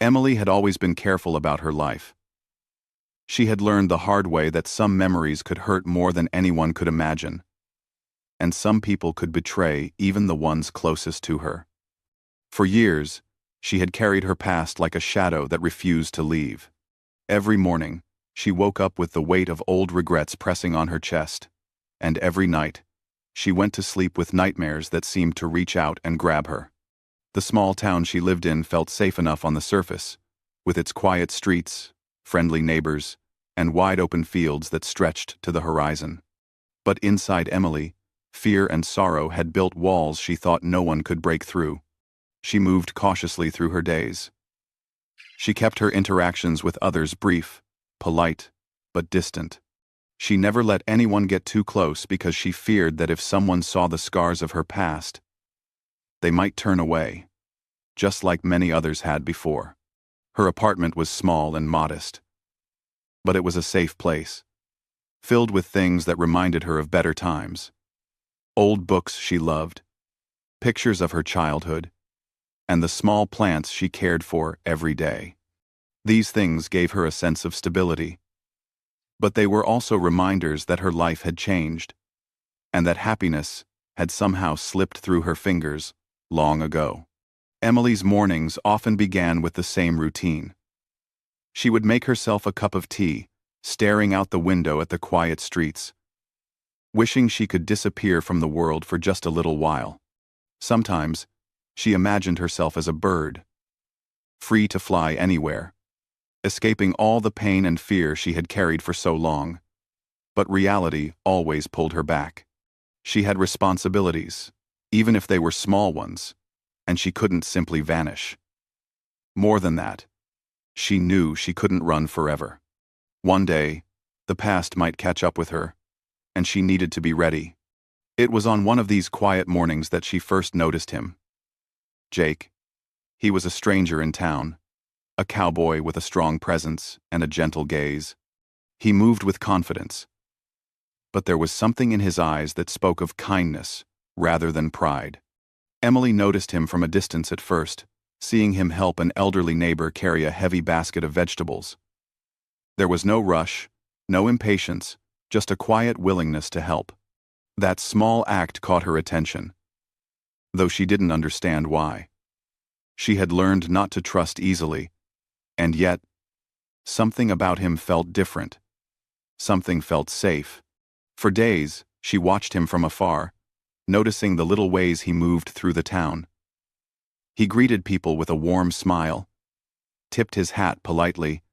Emily had always been careful about her life. She had learned the hard way that some memories could hurt more than anyone could imagine, and some people could betray even the ones closest to her. For years, she had carried her past like a shadow that refused to leave. Every morning, she woke up with the weight of old regrets pressing on her chest, and every night, she went to sleep with nightmares that seemed to reach out and grab her. The small town she lived in felt safe enough on the surface, with its quiet streets, friendly neighbors, and wide-open fields that stretched to the horizon. But inside Emily, fear and sorrow had built walls she thought no one could break through. She moved cautiously through her days. She kept her interactions with others brief, polite, but distant. She never let anyone get too close because she feared that if someone saw the scars of her past, they might turn away, just like many others had before. Her apartment was small and modest, but it was a safe place, filled with things that reminded her of better times. Old books she loved, pictures of her childhood, and the small plants she cared for every day. These things gave her a sense of stability, but they were also reminders that her life had changed, and that happiness had somehow slipped through her fingers long ago. Emily's mornings often began with the same routine. She would make herself a cup of tea, staring out the window at the quiet streets, wishing she could disappear from the world for just a little while. Sometimes, she imagined herself as a bird, free to fly anywhere, escaping all the pain and fear she had carried for so long. But reality always pulled her back. She had responsibilities, even if they were small ones, and she couldn't simply vanish. More than that, she knew she couldn't run forever. One day, the past might catch up with her, and she needed to be ready. It was on one of these quiet mornings that she first noticed him. Jake. He was a stranger in town, a cowboy with a strong presence and a gentle gaze. He moved with confidence, but there was something in his eyes that spoke of kindness rather than pride. Emily noticed him from a distance at first, seeing him help an elderly neighbor carry a heavy basket of vegetables. There was no rush, no impatience, just a quiet willingness to help. That small act caught her attention, though she didn't understand why. She had learned not to trust easily, and yet, something about him felt different. Something felt safe. For days, she watched him from afar, noticing the little ways he moved through the town. He greeted people with a warm smile, tipped his hat politely,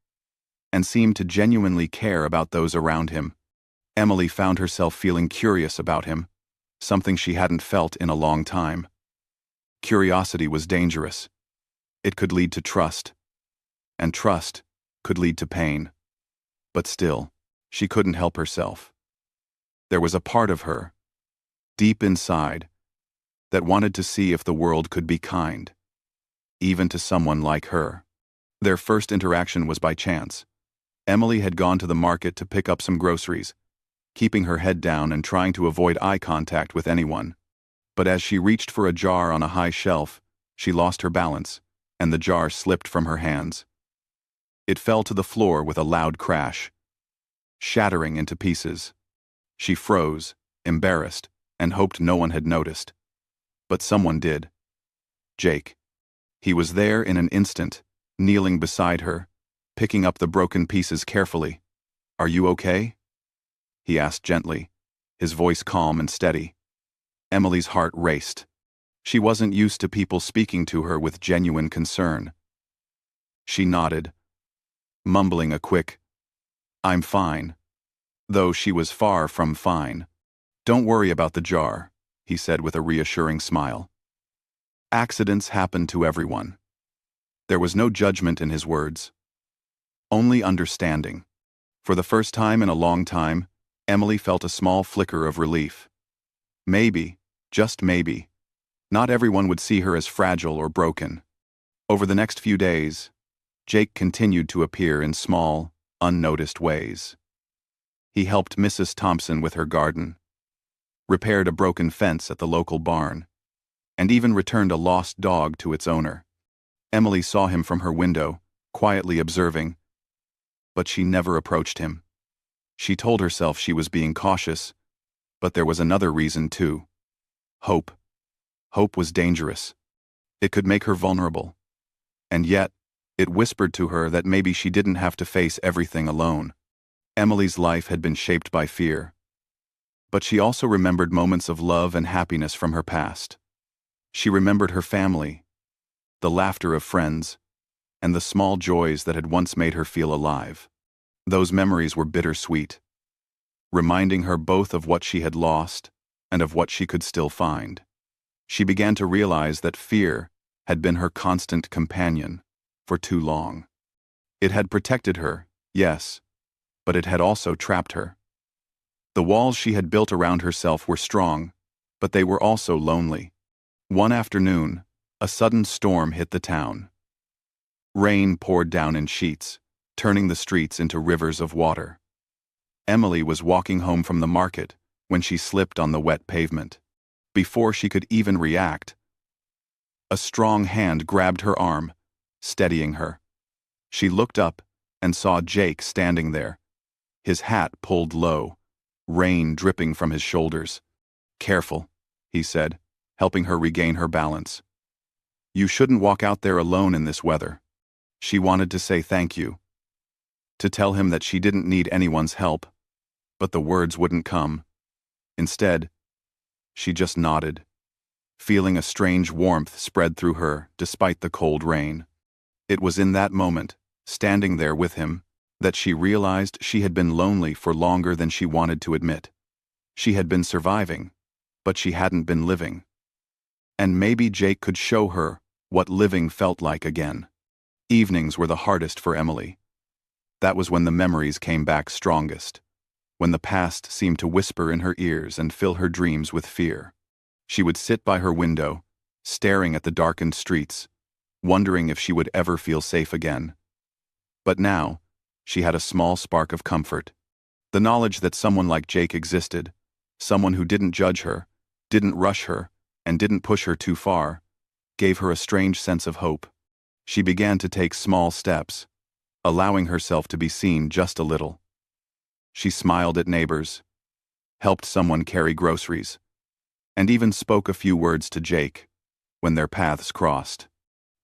and seemed to genuinely care about those around him. Emily found herself feeling curious about him, something she hadn't felt in a long time. Curiosity was dangerous. It could lead to trust, and trust could lead to pain. But still, she couldn't help herself. There was a part of her, deep inside, that wanted to see if the world could be kind, even to someone like her. Their first interaction was by chance. Emily had gone to the market to pick up some groceries, keeping her head down and trying to avoid eye contact with anyone. But as she reached for a jar on a high shelf, she lost her balance, and the jar slipped from her hands. It fell to the floor with a loud crash, shattering into pieces. She froze, embarrassed, and hoped no one had noticed. But someone did. Jake. He was there in an instant, kneeling beside her, picking up the broken pieces carefully. "Are you okay?" he asked gently, his voice calm and steady. Emily's heart raced. She wasn't used to people speaking to her with genuine concern. She nodded, mumbling a quick, "I'm fine," though she was far from fine. "Don't worry about the jar," he said with a reassuring smile. Accidents happen to everyone. There was no judgment in his words, only understanding. For the first time in a long time, Emily felt a small flicker of relief. Maybe, just maybe, not everyone would see her as fragile or broken. Over the next few days, Jake continued to appear in small, unnoticed ways. He helped Mrs. Thompson with her garden, repaired a broken fence at the local barn, and even returned a lost dog to its owner. Emily saw him from her window, quietly observing, but she never approached him. She told herself she was being cautious, but there was another reason too. Hope. Hope was dangerous. It could make her vulnerable. And yet, it whispered to her that maybe she didn't have to face everything alone. Emily's life had been shaped by fear. But she also remembered moments of love and happiness from her past. She remembered her family, the laughter of friends, and the small joys that had once made her feel alive. Those memories were bittersweet, reminding her both of what she had lost and of what she could still find. She began to realize that fear had been her constant companion for too long. It had protected her, yes, but it had also trapped her. The walls she had built around herself were strong, but they were also lonely. One afternoon, a sudden storm hit the town. Rain poured down in sheets, turning the streets into rivers of water. Emily was walking home from the market when she slipped on the wet pavement. Before she could even react, a strong hand grabbed her arm, steadying her. She looked up and saw Jake standing there, his hat pulled low, rain dripping from his shoulders. "Careful," he said, helping her regain her balance. "You shouldn't walk out there alone in this weather." She wanted to say thank you, to tell him that she didn't need anyone's help, but the words wouldn't come. Instead, she just nodded, feeling a strange warmth spread through her despite the cold rain. It was in that moment, standing there with him, that she realized she had been lonely for longer than she wanted to admit. She had been surviving, but she hadn't been living. And maybe Jake could show her what living felt like again. Evenings were the hardest for Emily. That was when the memories came back strongest, when the past seemed to whisper in her ears and fill her dreams with fear. She would sit by her window, staring at the darkened streets, wondering if she would ever feel safe again. But now, she had a small spark of comfort. The knowledge that someone like Jake existed, someone who didn't judge her, didn't rush her, and didn't push her too far, gave her a strange sense of hope. She began to take small steps, allowing herself to be seen just a little. She smiled at neighbors, helped someone carry groceries, and even spoke a few words to Jake when their paths crossed.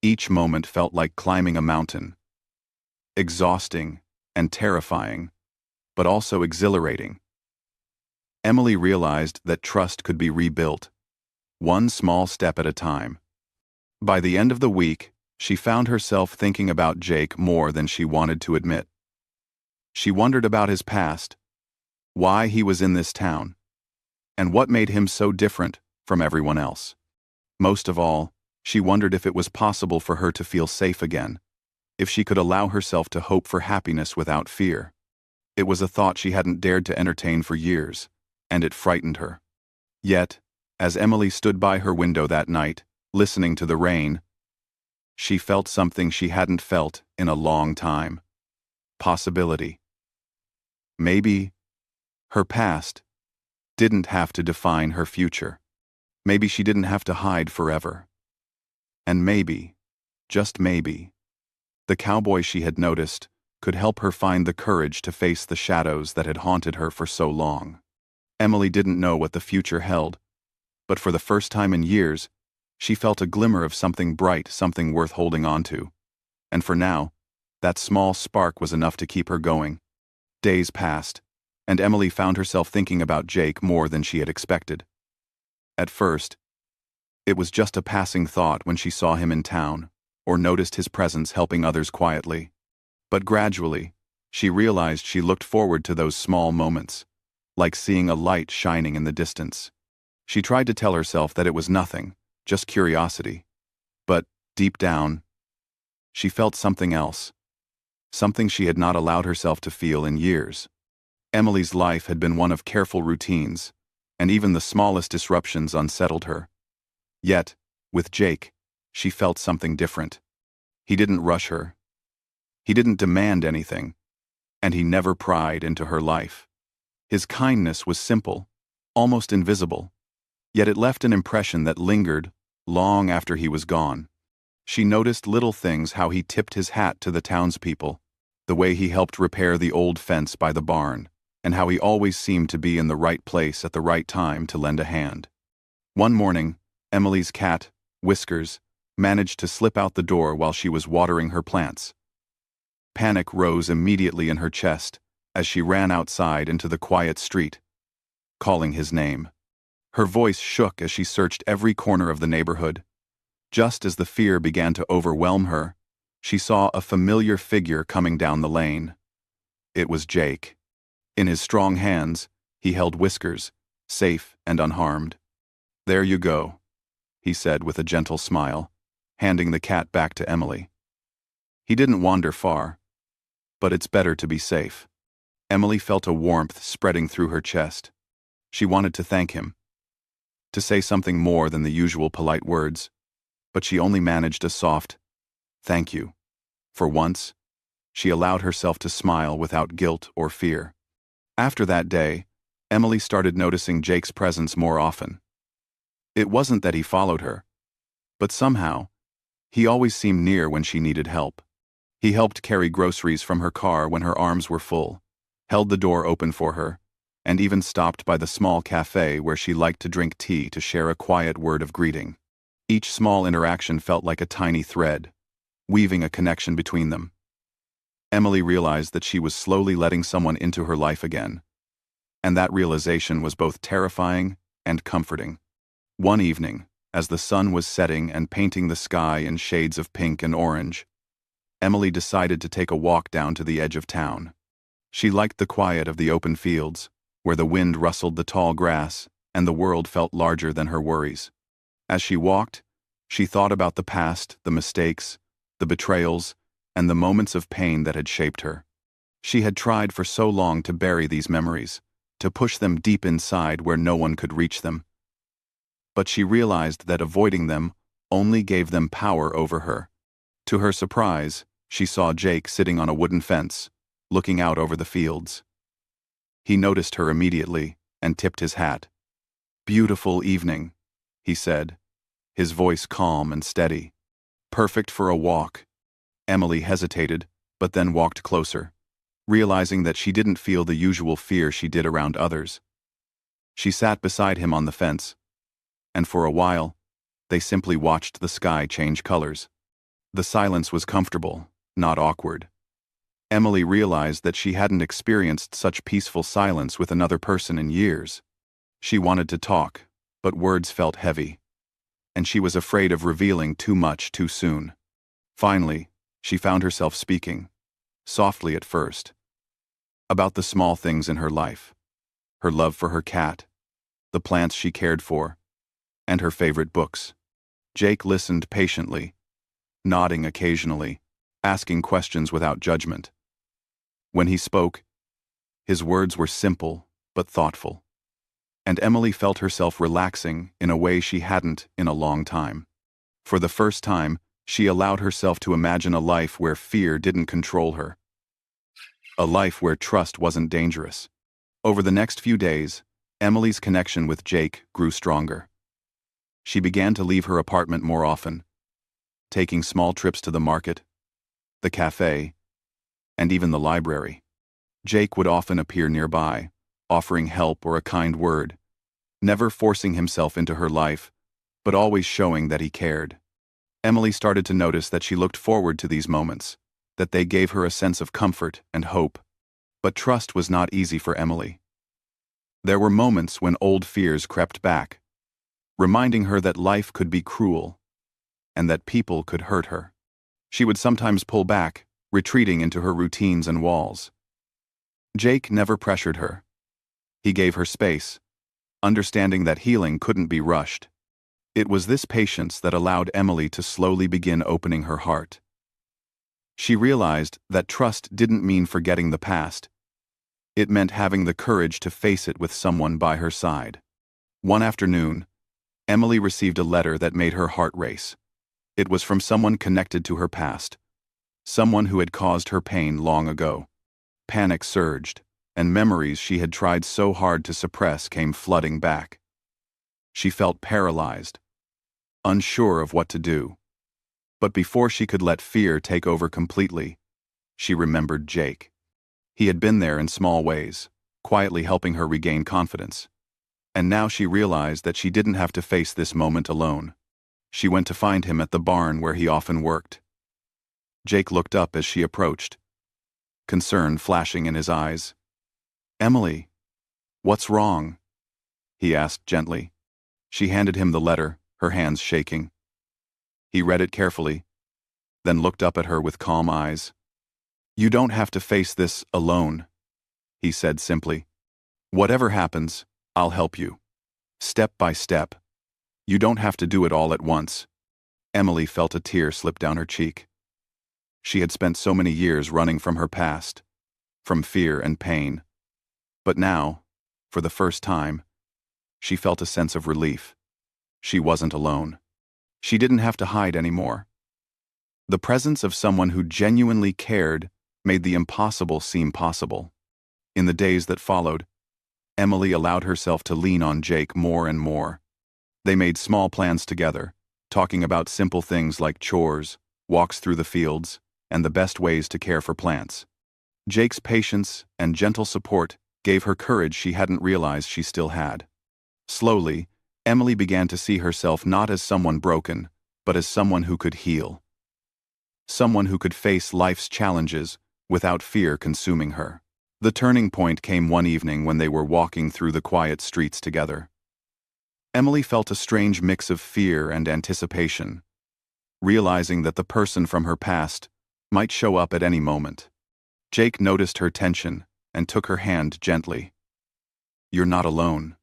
Each moment felt like climbing a mountain, exhausting and terrifying, but also exhilarating. Emily realized that trust could be rebuilt, one small step at a time. By the end of the week, she found herself thinking about Jake more than she wanted to admit. She wondered about his past, why he was in this town, and what made him so different from everyone else. Most of all, she wondered if it was possible for her to feel safe again, if she could allow herself to hope for happiness without fear. It was a thought she hadn't dared to entertain for years, and it frightened her. Yet, as Emily stood by her window that night, listening to the rain, she felt something she hadn't felt in a long time. Possibility. Maybe her past didn't have to define her future. Maybe she didn't have to hide forever. And maybe, just maybe, the cowboy she had noticed could help her find the courage to face the shadows that had haunted her for so long. Emily didn't know what the future held, but for the first time in years, she felt a glimmer of something bright, something worth holding on to. And for now, that small spark was enough to keep her going. Days passed, and Emily found herself thinking about Jake more than she had expected. At first, it was just a passing thought when she saw him in town, or noticed his presence helping others quietly. But gradually, she realized she looked forward to those small moments, like seeing a light shining in the distance. She tried to tell herself that it was nothing, just curiosity. But, deep down, she felt something else. Something she had not allowed herself to feel in years. Emily's life had been one of careful routines, and even the smallest disruptions unsettled her. Yet, with Jake, she felt something different. He didn't rush her. He didn't demand anything, and he never pried into her life. His kindness was simple, almost invisible, yet it left an impression that lingered long after he was gone. She noticed little things, how he tipped his hat to the townspeople, the way he helped repair the old fence by the barn, and how he always seemed to be in the right place at the right time to lend a hand. One morning, Emily's cat, Whiskers, managed to slip out the door while she was watering her plants. Panic rose immediately in her chest as she ran outside into the quiet street, calling his name. Her voice shook as she searched every corner of the neighborhood. Just as the fear began to overwhelm her, she saw a familiar figure coming down the lane. It was Jake. In his strong hands, he held Whiskers, safe and unharmed. "There you go," he said with a gentle smile, handing the cat back to Emily. He didn't wander far, but it's better to be safe. Emily felt a warmth spreading through her chest. She wanted to thank him, to say something more than the usual polite words, but she only managed a soft, "Thank you." For once, she allowed herself to smile without guilt or fear. After that day, Emily started noticing Jake's presence more often. It wasn't that he followed her, but somehow, he always seemed near when she needed help. He helped carry groceries from her car when her arms were full, held the door open for her, and even stopped by the small cafe where she liked to drink tea to share a quiet word of greeting. Each small interaction felt like a tiny thread, weaving a connection between them. Emily realized that she was slowly letting someone into her life again, and that realization was both terrifying and comforting. One evening, as the sun was setting and painting the sky in shades of pink and orange, Emily decided to take a walk down to the edge of town. She liked the quiet of the open fields, where the wind rustled the tall grass and the world felt larger than her worries. As she walked, she thought about the past, the mistakes, the betrayals, and the moments of pain that had shaped her. She had tried for so long to bury these memories, to push them deep inside where no one could reach them. But she realized that avoiding them only gave them power over her. To her surprise, she saw Jake sitting on a wooden fence, looking out over the fields. He noticed her immediately and tipped his hat. "Beautiful evening," he said, his voice calm and steady. "Perfect for a walk." Emily hesitated, but then walked closer, realizing that she didn't feel the usual fear she did around others. She sat beside him on the fence, and for a while, they simply watched the sky change colors. The silence was comfortable, not awkward. Emily realized that she hadn't experienced such peaceful silence with another person in years. She wanted to talk, but words felt heavy, and she was afraid of revealing too much too soon. Finally, she found herself speaking, softly at first, about the small things in her life, her love for her cat, the plants she cared for, and her favorite books. Jake listened patiently, nodding occasionally, asking questions without judgment. When he spoke, his words were simple but thoughtful, and Emily felt herself relaxing in a way she hadn't in a long time. For the first time, she allowed herself to imagine a life where fear didn't control her, a life where trust wasn't dangerous. Over the next few days, Emily's connection with Jake grew stronger. She began to leave her apartment more often, taking small trips to the market, the cafe, and even the library. Jake would often appear nearby, offering help or a kind word, never forcing himself into her life, but always showing that he cared. Emily started to notice that she looked forward to these moments, that they gave her a sense of comfort and hope. But trust was not easy for Emily. There were moments when old fears crept back, reminding her that life could be cruel, and that people could hurt her. She would sometimes pull back, retreating into her routines and walls. Jake never pressured her. He gave her space, understanding that healing couldn't be rushed. It was this patience that allowed Emily to slowly begin opening her heart. She realized that trust didn't mean forgetting the past. It meant having the courage to face it with someone by her side. One afternoon, Emily received a letter that made her heart race. It was from someone connected to her past, someone who had caused her pain long ago. Panic surged, and memories she had tried so hard to suppress came flooding back. She felt paralyzed, unsure of what to do. But before she could let fear take over completely, she remembered Jake. He had been there in small ways, quietly helping her regain confidence. And now she realized that she didn't have to face this moment alone. She went to find him at the barn where he often worked. Jake looked up as she approached, concern flashing in his eyes. "Emily, what's wrong?" he asked gently. She handed him the letter, her hands shaking. He read it carefully, then looked up at her with calm eyes. "You don't have to face this alone," he said simply. "Whatever happens, I'll help you. Step by step. You don't have to do it all at once." Emily felt a tear slip down her cheek. She had spent so many years running from her past, from fear and pain. But now, for the first time, she felt a sense of relief. She wasn't alone. She didn't have to hide anymore. The presence of someone who genuinely cared made the impossible seem possible. In the days that followed, Emily allowed herself to lean on Jake more and more. They made small plans together, talking about simple things like chores, walks through the fields, and the best ways to care for plants. Jake's patience and gentle support gave her courage she hadn't realized she still had. Slowly, Emily began to see herself not as someone broken, but as someone who could heal. Someone who could face life's challenges without fear consuming her. The turning point came one evening when they were walking through the quiet streets together. Emily felt a strange mix of fear and anticipation, realizing that the person from her past might show up at any moment. Jake noticed her tension and took her hand gently. "You're not alone,"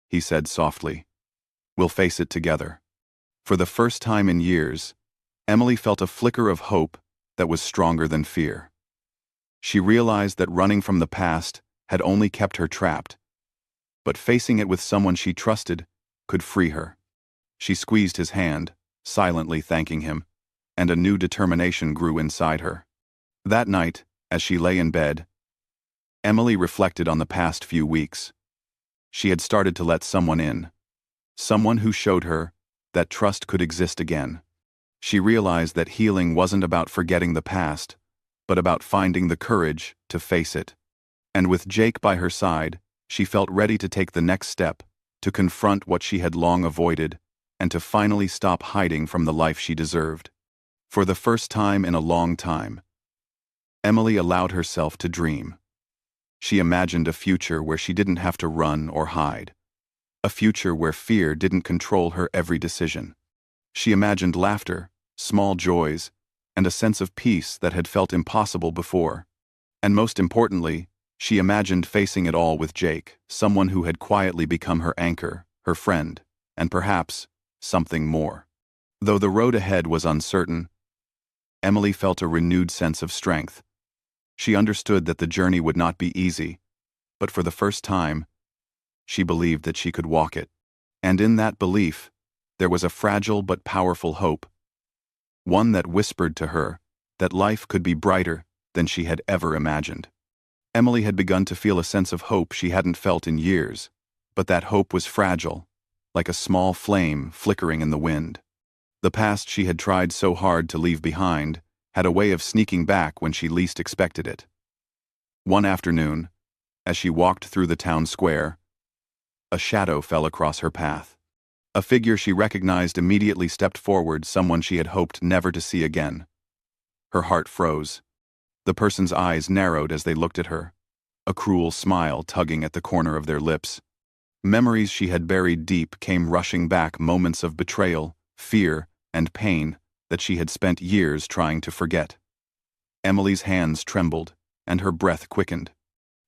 he said softly. "We'll face it together." For the first time in years, Emily felt a flicker of hope that was stronger than fear. She realized that running from the past had only kept her trapped, but facing it with someone she trusted could free her. She squeezed his hand, silently thanking him, and a new determination grew inside her. That night, as she lay in bed, Emily reflected on the past few weeks. She had started to let someone in, someone who showed her that trust could exist again. She realized that healing wasn't about forgetting the past, but about finding the courage to face it. And with Jake by her side, she felt ready to take the next step, to confront what she had long avoided, and to finally stop hiding from the life she deserved. For the first time in a long time, Emily allowed herself to dream. She imagined a future where she didn't have to run or hide, a future where fear didn't control her every decision. She imagined laughter, small joys, and a sense of peace that had felt impossible before. And most importantly, she imagined facing it all with Jake, someone who had quietly become her anchor, her friend, and perhaps something more. Though the road ahead was uncertain, Emily felt a renewed sense of strength. She understood that the journey would not be easy, but for the first time, she believed that she could walk it. And in that belief, there was a fragile but powerful hope, one that whispered to her that life could be brighter than she had ever imagined. Emily had begun to feel a sense of hope she hadn't felt in years, but that hope was fragile, like a small flame flickering in the wind. The past she had tried so hard to leave behind had a way of sneaking back when she least expected it. One afternoon, as she walked through the town square, a shadow fell across her path. A figure she recognized immediately stepped forward, someone she had hoped never to see again. Her heart froze. The person's eyes narrowed as they looked at her, a cruel smile tugging at the corner of their lips. Memories she had buried deep came rushing back, moments of betrayal, fear, and pain that she had spent years trying to forget. Emily's hands trembled, and her breath quickened.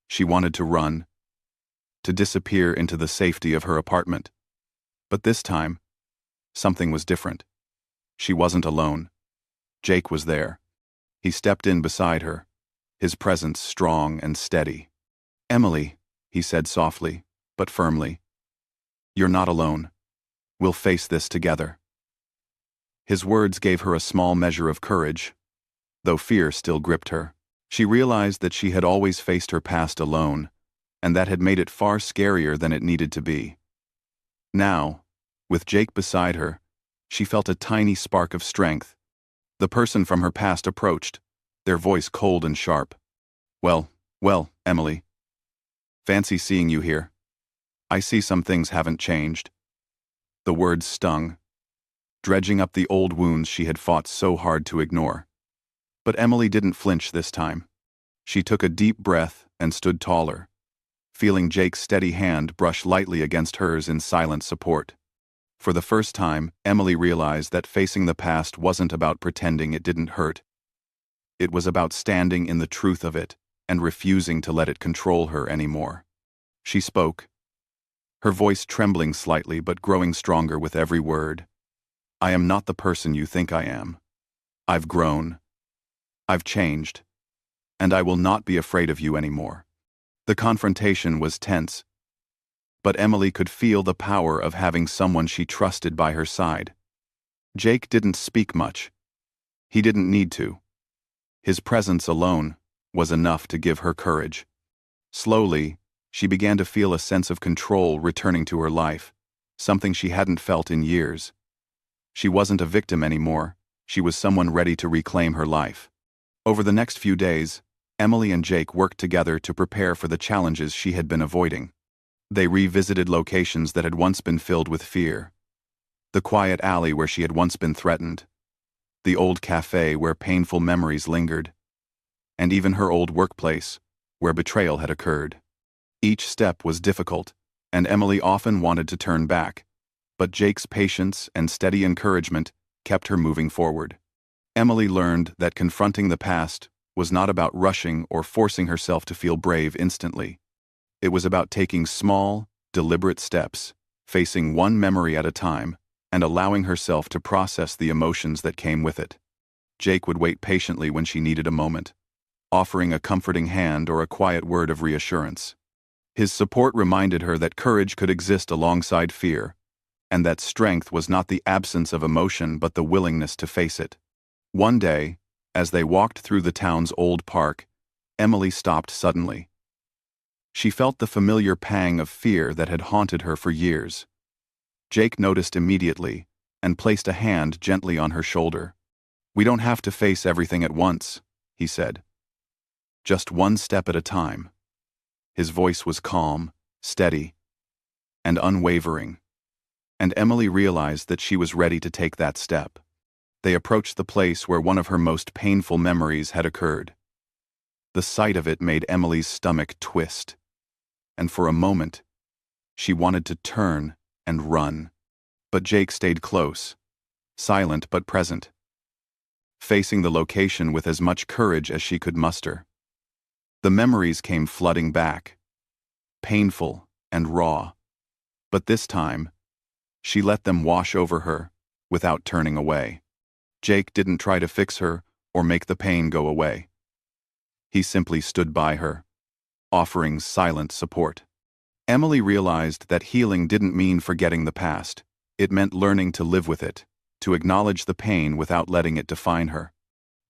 She wanted to run, to disappear into the safety of her apartment. But this time, something was different. She wasn't alone. Jake was there. He stepped in beside her, his presence strong and steady. "Emily," he said softly, but firmly, "you're not alone. We'll face this together." His words gave her a small measure of courage, though fear still gripped her. She realized that she had always faced her past alone, and that had made it far scarier than it needed to be. Now, with Jake beside her, she felt a tiny spark of strength, The person from her past approached, their voice cold and sharp. Well, Emily. Fancy seeing you here. I see some things haven't changed." The words stung, dredging up the old wounds she had fought so hard to ignore. But Emily didn't flinch this time. She took a deep breath and stood taller, feeling Jake's steady hand brush lightly against hers in silent support. For the first time, Emily realized that facing the past wasn't about pretending it didn't hurt. It was about standing in the truth of it and refusing to let it control her anymore. She spoke, her voice trembling slightly but growing stronger with every word. "I am not the person you think I am. I've grown. I've changed. And I will not be afraid of you anymore." The confrontation was tense, but Emily could feel the power of having someone she trusted by her side. Jake didn't speak much. He didn't need to. His presence alone was enough to give her courage. Slowly, she began to feel a sense of control returning to her life, something she hadn't felt in years. She wasn't a victim anymore. She was someone ready to reclaim her life. Over the next few days, Emily and Jake worked together to prepare for the challenges she had been avoiding. They revisited locations that had once been filled with fear. The quiet alley where she had once been threatened. The old cafe where painful memories lingered. And even her old workplace, where betrayal had occurred. Each step was difficult, and Emily often wanted to turn back, but Jake's patience and steady encouragement kept her moving forward. Emily learned that confronting the past was not about rushing or forcing herself to feel brave instantly. It was about taking small, deliberate steps, facing one memory at a time, and allowing herself to process the emotions that came with it. Jake would wait patiently when she needed a moment, offering a comforting hand or a quiet word of reassurance. His support reminded her that courage could exist alongside fear, and that strength was not the absence of emotion but the willingness to face it. One day, as they walked through the town's old park, Emily stopped suddenly. She felt the familiar pang of fear that had haunted her for years. Jake noticed immediately and placed a hand gently on her shoulder. "We don't have to face everything at once," he said. "Just one step at a time." His voice was calm, steady, and unwavering, and Emily realized that she was ready to take that step. They approached the place where one of her most painful memories had occurred. The sight of it made Emily's stomach twist, and for a moment, she wanted to turn and run. But Jake stayed close, silent but present, facing the location with as much courage as she could muster. The memories came flooding back, painful and raw, but this time, she let them wash over her without turning away. Jake didn't try to fix her or make the pain go away. He simply stood by her, offering silent support. Emily realized that healing didn't mean forgetting the past. It meant learning to live with it, to acknowledge the pain without letting it define her.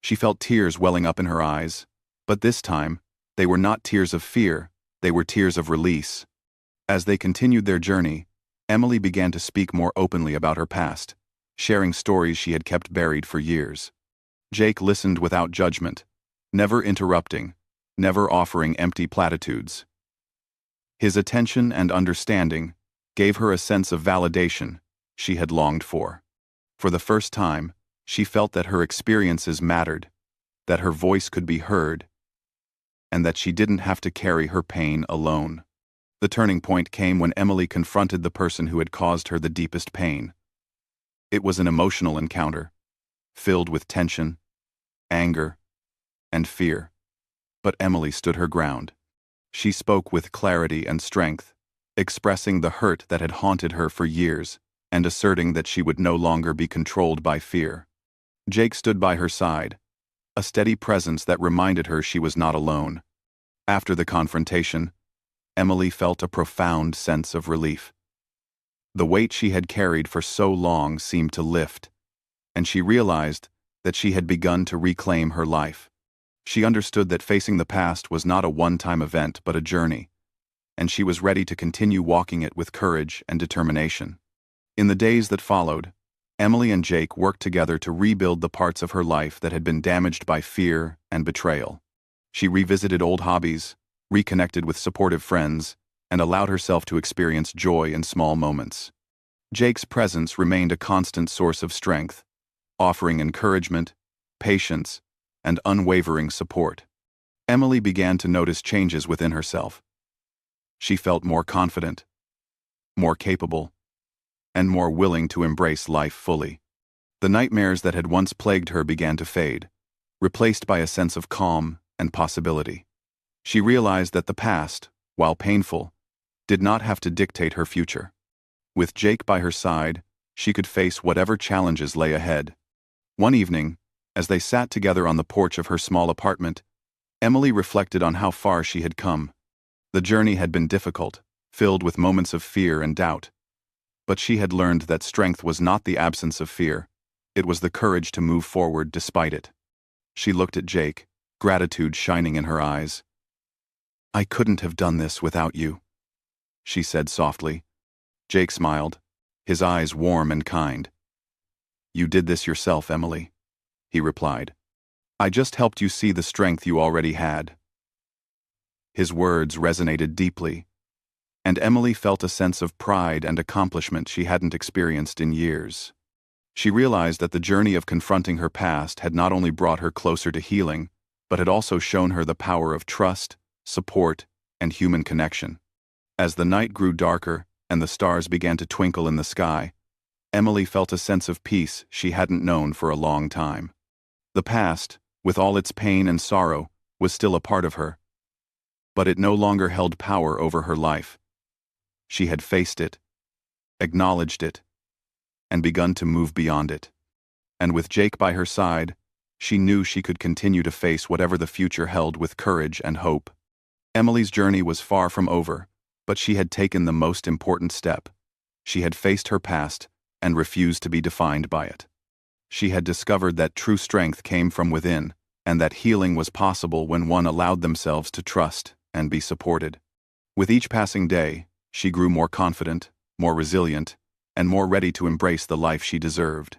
She felt tears welling up in her eyes, but this time, they were not tears of fear, they were tears of release. As they continued their journey, Emily began to speak more openly about her past, sharing stories she had kept buried for years. Jake listened without judgment, never interrupting, never offering empty platitudes. His attention and understanding gave her a sense of validation she had longed for. For the first time, she felt that her experiences mattered, that her voice could be heard, and that she didn't have to carry her pain alone. The turning point came when Emily confronted the person who had caused her the deepest pain. It was an emotional encounter, filled with tension, anger, and fear. But Emily stood her ground. She spoke with clarity and strength, expressing the hurt that had haunted her for years, and asserting that she would no longer be controlled by fear. Jake stood by her side, a steady presence that reminded her she was not alone. After the confrontation, Emily felt a profound sense of relief. The weight she had carried for so long seemed to lift, and she realized that she had begun to reclaim her life. She understood that facing the past was not a one-time event but a journey, and she was ready to continue walking it with courage and determination. In the days that followed, Emily and Jake worked together to rebuild the parts of her life that had been damaged by fear and betrayal. She revisited old hobbies, reconnected with supportive friends, and allowed herself to experience joy in small moments. Jake's presence remained a constant source of strength, offering encouragement, patience, and unwavering support. Emily began to notice changes within herself. She felt more confident, more capable, and more willing to embrace life fully. The nightmares that had once plagued her began to fade, replaced by a sense of calm and possibility. She realized that the past, while painful, did not have to dictate her future. With Jake by her side, she could face whatever challenges lay ahead. One evening, as they sat together on the porch of her small apartment, Emily reflected on how far she had come. The journey had been difficult, filled with moments of fear and doubt. But she had learned that strength was not the absence of fear. It was the courage to move forward despite it. She looked at Jake, gratitude shining in her eyes. "I couldn't have done this without you," she said softly. Jake smiled, his eyes warm and kind. "You did this yourself, Emily," he replied. "I just helped you see the strength you already had." His words resonated deeply, and Emily felt a sense of pride and accomplishment she hadn't experienced in years. She realized that the journey of confronting her past had not only brought her closer to healing, but had also shown her the power of trust, support, and human connection. As the night grew darker and the stars began to twinkle in the sky, Emily felt a sense of peace she hadn't known for a long time. The past, with all its pain and sorrow, was still a part of her, but it no longer held power over her life. She had faced it, acknowledged it, and begun to move beyond it. And with Jake by her side, she knew she could continue to face whatever the future held with courage and hope. Emily's journey was far from over, but she had taken the most important step. She had faced her past and refused to be defined by it. She had discovered that true strength came from within, and that healing was possible when one allowed themselves to trust and be supported. With each passing day, she grew more confident, more resilient, and more ready to embrace the life she deserved.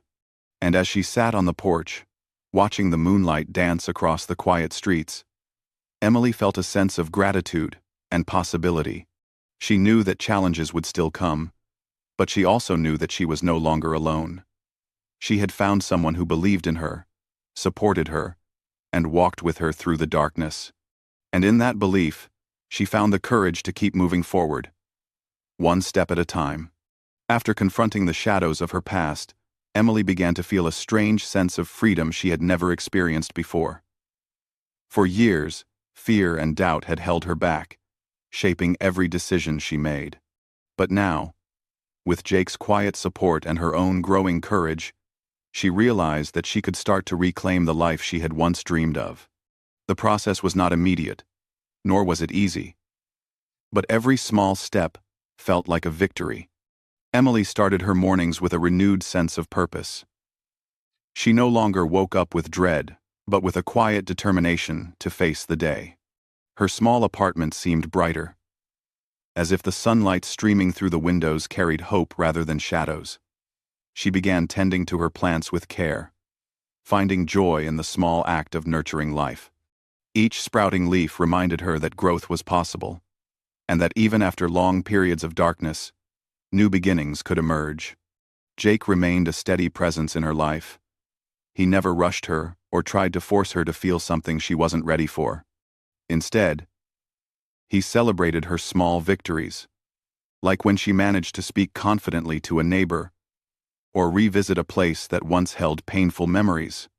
And as she sat on the porch, watching the moonlight dance across the quiet streets, Emily felt a sense of gratitude and possibility. She knew that challenges would still come, but she also knew that she was no longer alone. She had found someone who believed in her, supported her, and walked with her through the darkness. And in that belief, she found the courage to keep moving forward, one step at a time. After confronting the shadows of her past, Emily began to feel a strange sense of freedom she had never experienced before. For years, fear and doubt had held her back, shaping every decision she made. But now, with Jake's quiet support and her own growing courage, she realized that she could start to reclaim the life she had once dreamed of. The process was not immediate, nor was it easy. But every small step felt like a victory. Emily started her mornings with a renewed sense of purpose. She no longer woke up with dread, but with a quiet determination to face the day. Her small apartment seemed brighter, as if the sunlight streaming through the windows carried hope rather than shadows. She began tending to her plants with care, finding joy in the small act of nurturing life. Each sprouting leaf reminded her that growth was possible, and that even after long periods of darkness, new beginnings could emerge. Jake remained a steady presence in her life. He never rushed her or tried to force her to feel something she wasn't ready for. Instead, he celebrated her small victories, like when she managed to speak confidently to a neighbor or revisit a place that once held painful memories.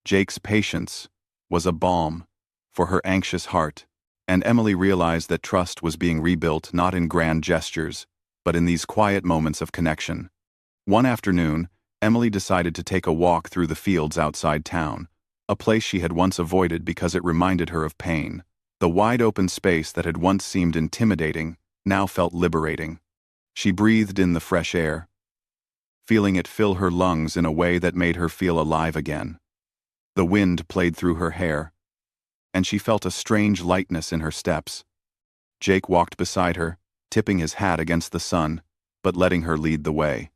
Jake's patience was a balm for her anxious heart, and Emily realized that trust was being rebuilt not in grand gestures, but in these quiet moments of connection. One afternoon, Emily decided to take a walk through the fields outside town, a place she had once avoided because it reminded her of pain. The wide-open space that had once seemed intimidating now felt liberating. She breathed in the fresh air, feeling it fill her lungs in a way that made her feel alive again. The wind played through her hair, and she felt a strange lightness in her steps. Jake walked beside her, tipping his hat against the sun, but letting her lead the way.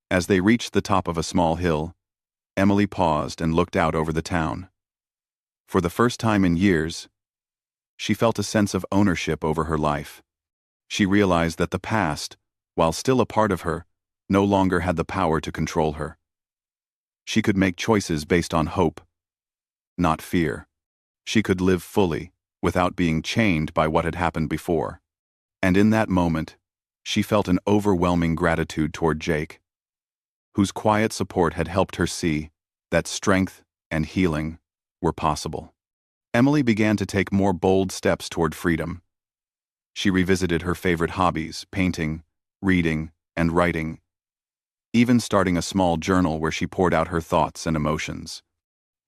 As they reached the top of a small hill, Emily paused and looked out over the town. For the first time in years, she felt a sense of ownership over her life. She realized that the past, while still a part of her, no longer had the power to control her. She could make choices based on hope, not fear. She could live fully, without being chained by what had happened before. And in that moment, she felt an overwhelming gratitude toward Jake, whose quiet support had helped her see that strength and healing were possible. Emily began to take more bold steps toward freedom. She revisited her favorite hobbies, painting, reading, and writing, even starting a small journal where she poured out her thoughts and emotions.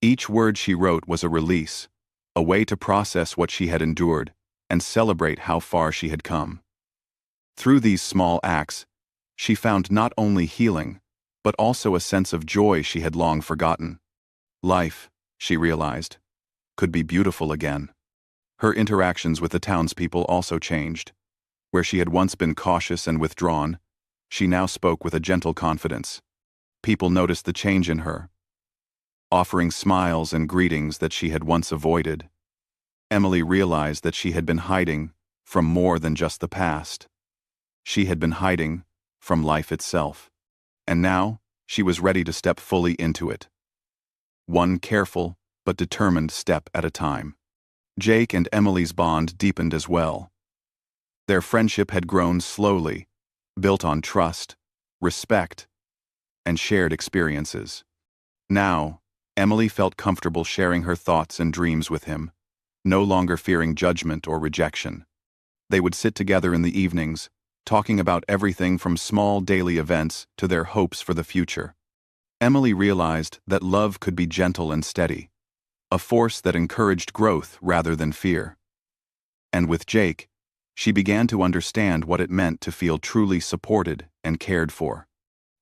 Each word she wrote was a release, a way to process what she had endured and celebrate how far she had come. Through these small acts, she found not only healing, but also a sense of joy she had long forgotten. Life, she realized, could be beautiful again. Her interactions with the townspeople also changed. Where she had once been cautious and withdrawn, she now spoke with a gentle confidence. People noticed the change in her, offering smiles and greetings that she had once avoided. Emily realized that she had been hiding from more than just the past. She had been hiding from life itself. And now, she was ready to step fully into it. One careful but determined step at a time. Jake and Emily's bond deepened as well. Their friendship had grown slowly, built on trust, respect, and shared experiences. Now, Emily felt comfortable sharing her thoughts and dreams with him, no longer fearing judgment or rejection. They would sit together in the evenings, talking about everything from small daily events to their hopes for the future. Emily realized that love could be gentle and steady, a force that encouraged growth rather than fear. And with Jake, she began to understand what it meant to feel truly supported and cared for.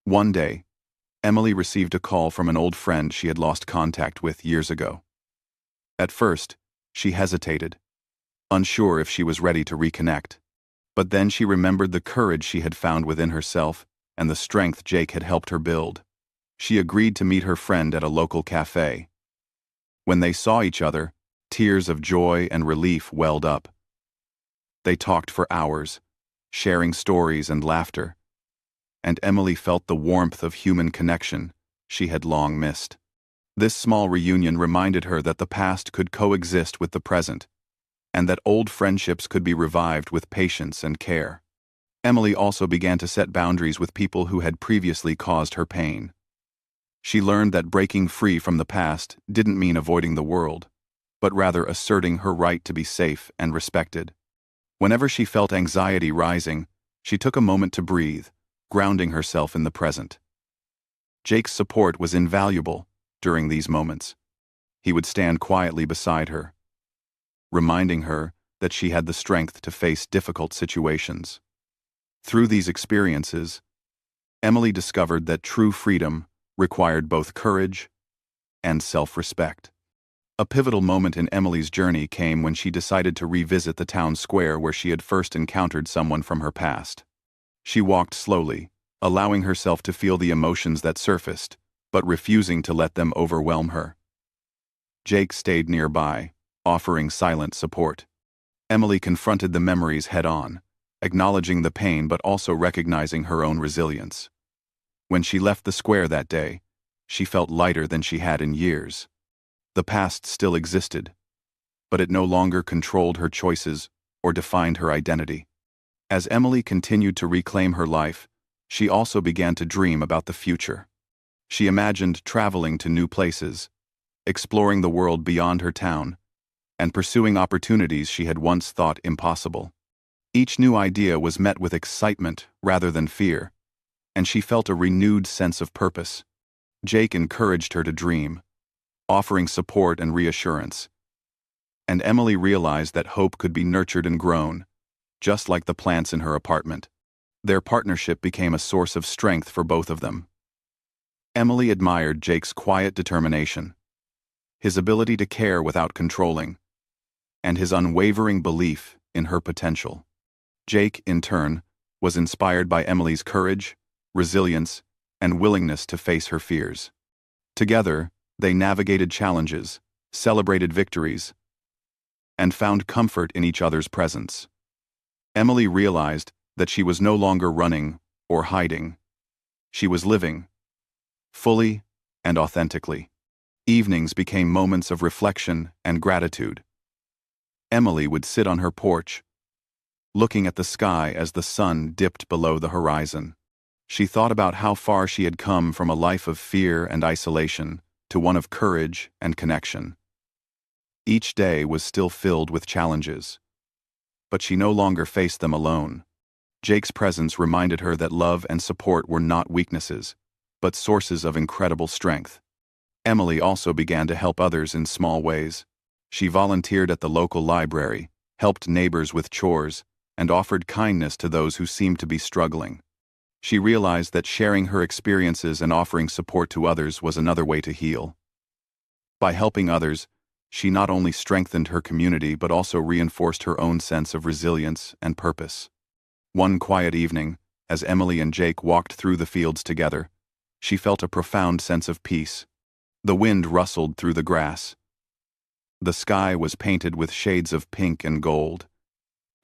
One day, Emily received a call from an old friend she had lost contact with years ago. At first, she hesitated, unsure if she was ready to reconnect. But then she remembered the courage she had found within herself and the strength Jake had helped her build. She agreed to meet her friend at a local cafe. When they saw each other, tears of joy and relief welled up. They talked for hours, sharing stories and laughter, and Emily felt the warmth of human connection she had long missed. This small reunion reminded her that the past could coexist with the present, and that old friendships could be revived with patience and care. Emily also began to set boundaries with people who had previously caused her pain. She learned that breaking free from the past didn't mean avoiding the world, but rather asserting her right to be safe and respected. Whenever she felt anxiety rising, she took a moment to breathe, grounding herself in the present. Jake's support was invaluable during these moments. He would stand quietly beside her, reminding her that she had the strength to face difficult situations. Through these experiences, Emily discovered that true freedom required both courage and self-respect. A pivotal moment in Emily's journey came when she decided to revisit the town square where she had first encountered someone from her past. She walked slowly, allowing herself to feel the emotions that surfaced, but refusing to let them overwhelm her. Jake stayed nearby, offering silent support. Emily confronted the memories head-on, acknowledging the pain but also recognizing her own resilience. When she left the square that day, she felt lighter than she had in years. The past still existed, but it no longer controlled her choices or defined her identity. As Emily continued to reclaim her life, she also began to dream about the future. She imagined traveling to new places, exploring the world beyond her town, and pursuing opportunities she had once thought impossible. Each new idea was met with excitement rather than fear, and she felt a renewed sense of purpose. Jake encouraged her to dream, offering support and reassurance. And Emily realized that hope could be nurtured and grown, just like the plants in her apartment. Their partnership became a source of strength for both of them. Emily admired Jake's quiet determination, his ability to care without controlling, and his unwavering belief in her potential. Jake, in turn, was inspired by Emily's courage, resilience, and willingness to face her fears. Together, they navigated challenges, celebrated victories, and found comfort in each other's presence. Emily realized that she was no longer running or hiding. She was living, fully and authentically. Evenings became moments of reflection and gratitude. Emily would sit on her porch, looking at the sky as the sun dipped below the horizon. She thought about how far she had come from a life of fear and isolation to one of courage and connection. Each day was still filled with challenges, but she no longer faced them alone. Jake's presence reminded her that love and support were not weaknesses, but sources of incredible strength. Emily also began to help others in small ways. She volunteered at the local library, helped neighbors with chores, and offered kindness to those who seemed to be struggling. She realized that sharing her experiences and offering support to others was another way to heal. By helping others, she not only strengthened her community but also reinforced her own sense of resilience and purpose. One quiet evening, as Emily and Jake walked through the fields together, she felt a profound sense of peace. The wind rustled through the grass. The sky was painted with shades of pink and gold,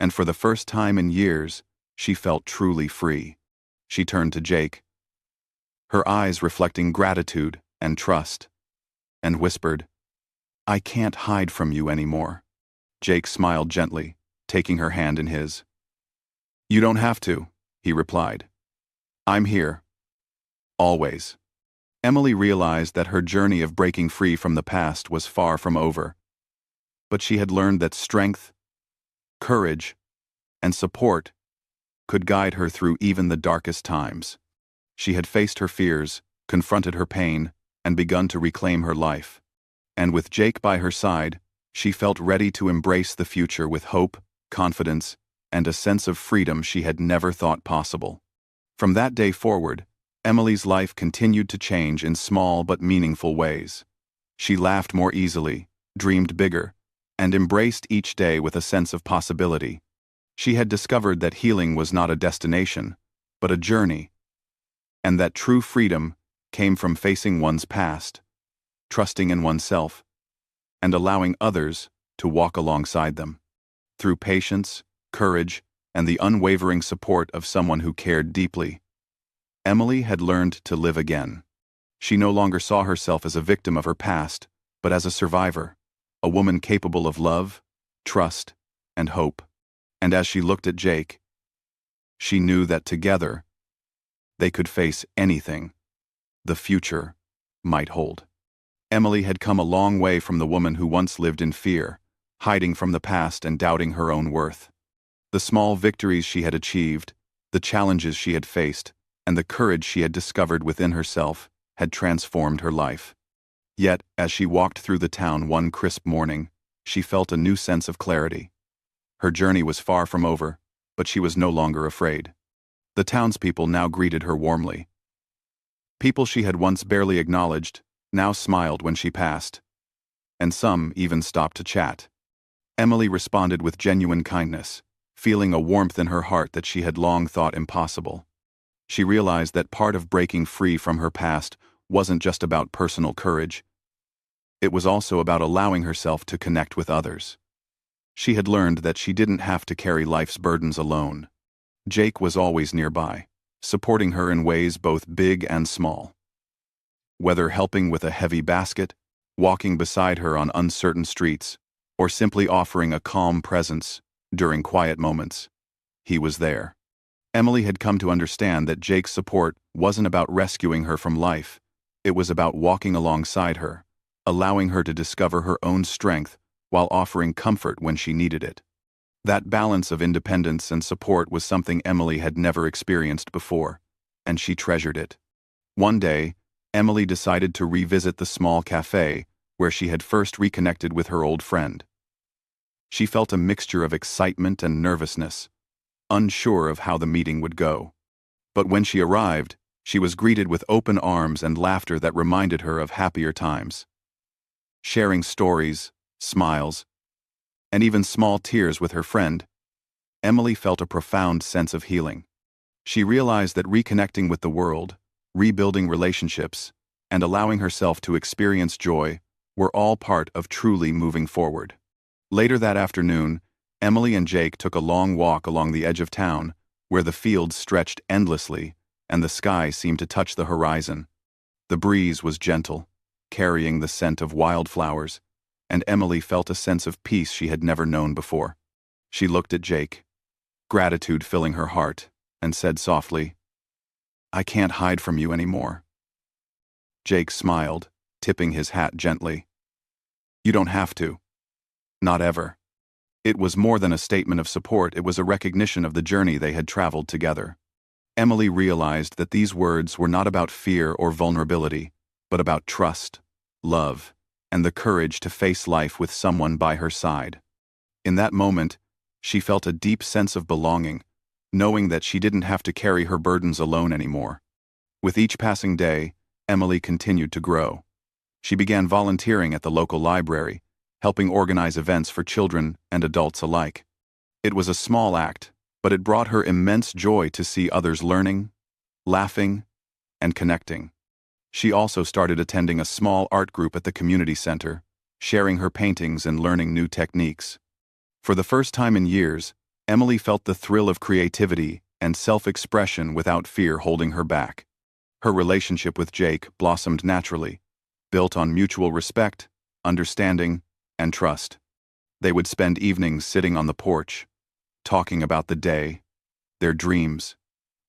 and for the first time in years, she felt truly free. She turned to Jake, her eyes reflecting gratitude and trust, and whispered, "I can't hide from you anymore." Jake smiled gently, taking her hand in his. "You don't have to," he replied. "I'm here. Always." Emily realized that her journey of breaking free from the past was far from over, but she had learned that strength, courage, and support could guide her through even the darkest times. She had faced her fears, confronted her pain, and begun to reclaim her life. And with Jake by her side, she felt ready to embrace the future with hope, confidence, and a sense of freedom she had never thought possible. From that day forward, Emily's life continued to change in small but meaningful ways. She laughed more easily, dreamed bigger, and embraced each day with a sense of possibility. She had discovered that healing was not a destination, but a journey, and that true freedom came from facing one's past, trusting in oneself, and allowing others to walk alongside them. Through patience, courage, and the unwavering support of someone who cared deeply, Emily had learned to live again. She no longer saw herself as a victim of her past, but as a survivor, a woman capable of love, trust, and hope. And as she looked at Jake, she knew that together, they could face anything the future might hold. Emily had come a long way from the woman who once lived in fear, hiding from the past and doubting her own worth. The small victories she had achieved, the challenges she had faced, and the courage she had discovered within herself had transformed her life. Yet, as she walked through the town one crisp morning, she felt a new sense of clarity. Her journey was far from over, but she was no longer afraid. The townspeople now greeted her warmly. People she had once barely acknowledged now smiled when she passed, and some even stopped to chat. Emily responded with genuine kindness, feeling a warmth in her heart that she had long thought impossible. She realized that part of breaking free from her past wasn't just about personal courage. It was also about allowing herself to connect with others. She had learned that she didn't have to carry life's burdens alone. Jake was always nearby, supporting her in ways both big and small. Whether helping with a heavy basket, walking beside her on uncertain streets, or simply offering a calm presence during quiet moments, he was there. Emily had come to understand that Jake's support wasn't about rescuing her from life. It was about walking alongside her, allowing her to discover her own strength while offering comfort when she needed it. That balance of independence and support was something Emily had never experienced before, and she treasured it. One day, Emily decided to revisit the small cafe where she had first reconnected with her old friend. She felt a mixture of excitement and nervousness, unsure of how the meeting would go. But when she arrived, she was greeted with open arms and laughter that reminded her of happier times. Sharing stories, smiles, and even small tears with her friend, Emily felt a profound sense of healing. She realized that reconnecting with the world, rebuilding relationships, and allowing herself to experience joy were all part of truly moving forward. Later that afternoon, Emily and Jake took a long walk along the edge of town, where the fields stretched endlessly and the sky seemed to touch the horizon. The breeze was gentle, carrying the scent of wildflowers, and Emily felt a sense of peace she had never known before. She looked at Jake, gratitude filling her heart, and said softly, "I can't hide from you anymore." Jake smiled, tipping his hat gently. "You don't have to. Not ever." It was more than a statement of support, it was a recognition of the journey they had traveled together. Emily realized that these words were not about fear or vulnerability, but about trust, love, and the courage to face life with someone by her side. In that moment, she felt a deep sense of belonging, knowing that she didn't have to carry her burdens alone anymore. With each passing day, Emily continued to grow. She began volunteering at the local library, helping organize events for children and adults alike. It was a small act, but it brought her immense joy to see others learning, laughing, and connecting. She also started attending a small art group at the community center, sharing her paintings and learning new techniques. For the first time in years, Emily felt the thrill of creativity and self-expression without fear holding her back. Her relationship with Jake blossomed naturally, built on mutual respect, understanding, and trust. They would spend evenings sitting on the porch, talking about the day, their dreams,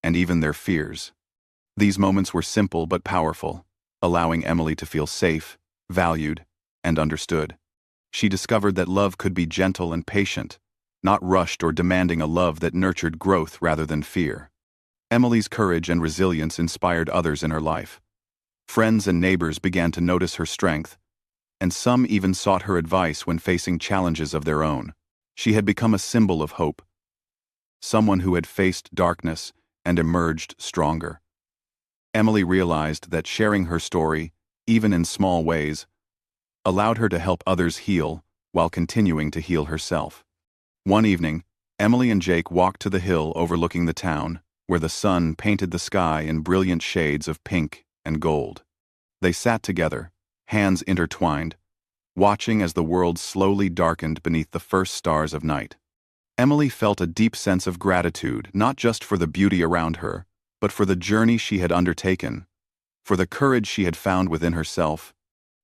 and even their fears. These moments were simple but powerful, allowing Emily to feel safe, valued, and understood. She discovered that love could be gentle and patient, not rushed or demanding a love that nurtured growth rather than fear. Emily's courage and resilience inspired others in her life. Friends and neighbors began to notice her strength, and some even sought her advice when facing challenges of their own. She had become a symbol of hope, someone who had faced darkness and emerged stronger. Emily realized that sharing her story, even in small ways, allowed her to help others heal while continuing to heal herself. One evening, Emily and Jake walked to the hill overlooking the town, where the sun painted the sky in brilliant shades of pink and gold. They sat together, hands intertwined, watching as the world slowly darkened beneath the first stars of night. Emily felt a deep sense of gratitude, not just for the beauty around her, but for the journey she had undertaken, for the courage she had found within herself,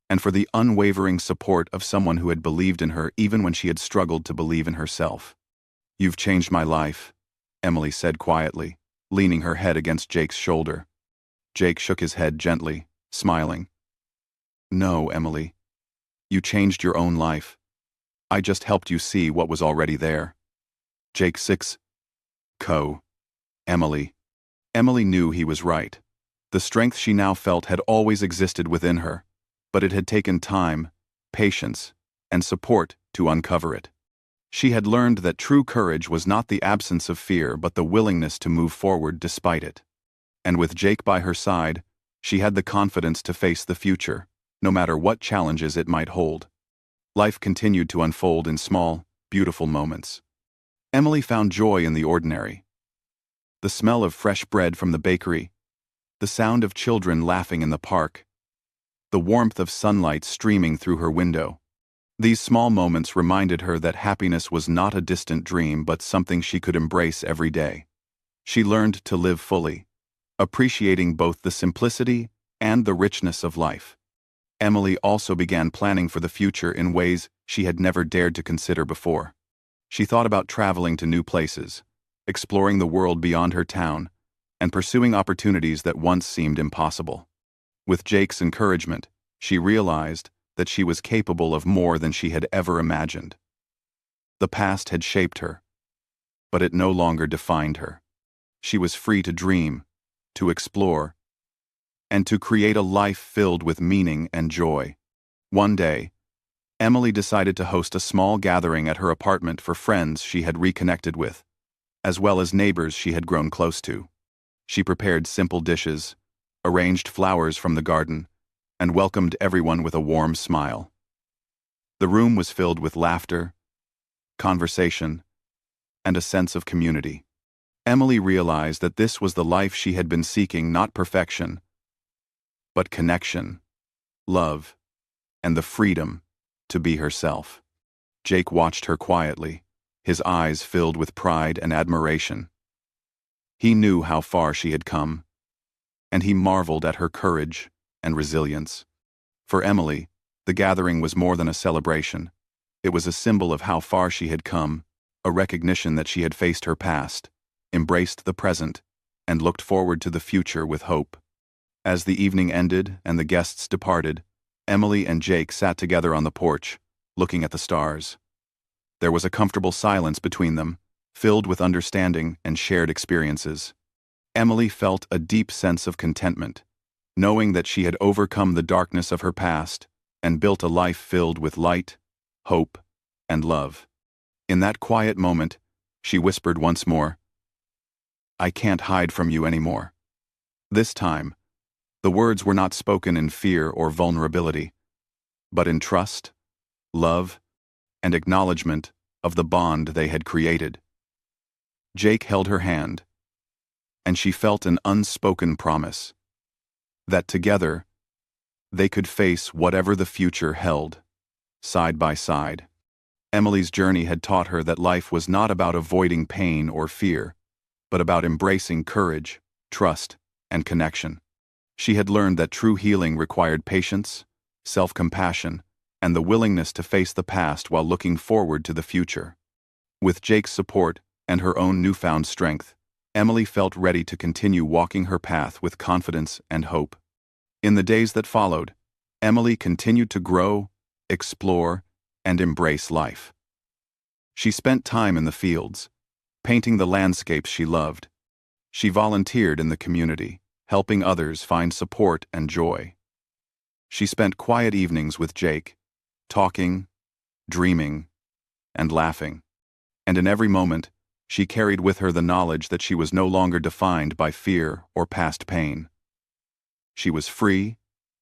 and for the unwavering support of someone who had believed in her even when she had struggled to believe in herself. "You've changed my life," Emily said quietly, leaning her head against Jake's shoulder. Jake shook his head gently, smiling. "No, Emily. You changed your own life. I just helped you see what was already there." Jake 6. Emily. Emily knew he was right. The strength she now felt had always existed within her, but it had taken time, patience, and support to uncover it. She had learned that true courage was not the absence of fear but the willingness to move forward despite it. And with Jake by her side, she had the confidence to face the future, no matter what challenges it might hold. Life continued to unfold in small, beautiful moments. Emily found joy in the ordinary. The smell of fresh bread from the bakery, the sound of children laughing in the park, the warmth of sunlight streaming through her window. These small moments reminded her that happiness was not a distant dream but something she could embrace every day. She learned to live fully, appreciating both the simplicity and the richness of life. Emily also began planning for the future in ways she had never dared to consider before. She thought about traveling to new places, exploring the world beyond her town, and pursuing opportunities that once seemed impossible. With Jake's encouragement, she realized that she was capable of more than she had ever imagined. The past had shaped her, but it no longer defined her. She was free to dream, to explore, and to create a life filled with meaning and joy. One day, Emily decided to host a small gathering at her apartment for friends she had reconnected with, as well as neighbors she had grown close to. She prepared simple dishes, arranged flowers from the garden, and welcomed everyone with a warm smile. The room was filled with laughter, conversation, and a sense of community. Emily realized that this was the life she had been seeking, not perfection, but connection, love, and the freedom to be herself. Jake watched her quietly, his eyes filled with pride and admiration. He knew how far she had come, and he marveled at her courage and resilience. For Emily, the gathering was more than a celebration. It was a symbol of how far she had come, a recognition that she had faced her past, embraced the present, and looked forward to the future with hope. As the evening ended and the guests departed, Emily and Jake sat together on the porch, looking at the stars. There was a comfortable silence between them, filled with understanding and shared experiences. Emily felt a deep sense of contentment, knowing that she had overcome the darkness of her past and built a life filled with light, hope, and love. In that quiet moment, she whispered once more, "I can't hide from you anymore." This time, the words were not spoken in fear or vulnerability, but in trust, love, and acknowledgement of the bond they had created. Jake held her hand, and she felt an unspoken promise that together they could face whatever the future held, side by side. Emily's journey had taught her that life was not about avoiding pain or fear, but about embracing courage, trust, and connection. She had learned that true healing required patience, self-compassion, and the willingness to face the past while looking forward to the future. With Jake's support and her own newfound strength, Emily felt ready to continue walking her path with confidence and hope. In the days that followed, Emily continued to grow, explore, and embrace life. She spent time in the fields, painting the landscapes she loved. She volunteered in the community, helping others find support and joy. She spent quiet evenings with Jake, talking, dreaming, and laughing. And in every moment, she carried with her the knowledge that she was no longer defined by fear or past pain. She was free,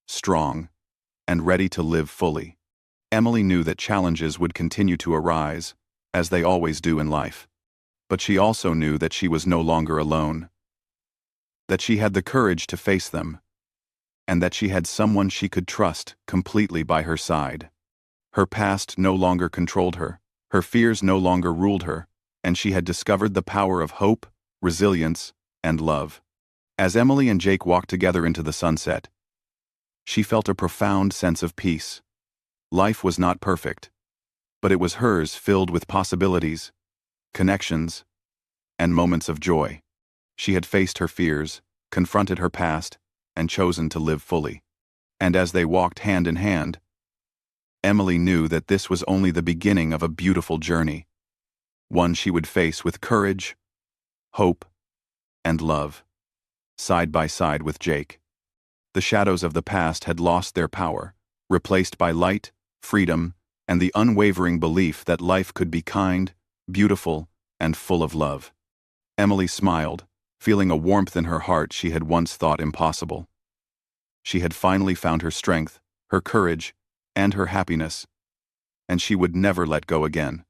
strong, and ready to live fully. Emily knew that challenges would continue to arise, as they always do in life. But she also knew that she was no longer alone, that she had the courage to face them, and that she had someone she could trust completely by her side. Her past no longer controlled her fears no longer ruled her, and she had discovered the power of hope, resilience, and love. As Emily and Jake walked together into the sunset, she felt a profound sense of peace. Life was not perfect, but it was hers, filled with possibilities, connections, and moments of joy. She had faced her fears, confronted her past, and chosen to live fully. And as they walked hand in hand, Emily knew that this was only the beginning of a beautiful journey, one she would face with courage, hope, and love, side by side with Jake. The shadows of the past had lost their power, replaced by light, freedom, and the unwavering belief that life could be kind, beautiful, and full of love. Emily smiled, feeling a warmth in her heart she had once thought impossible. She had finally found her strength, her courage, and her happiness, and she would never let go again.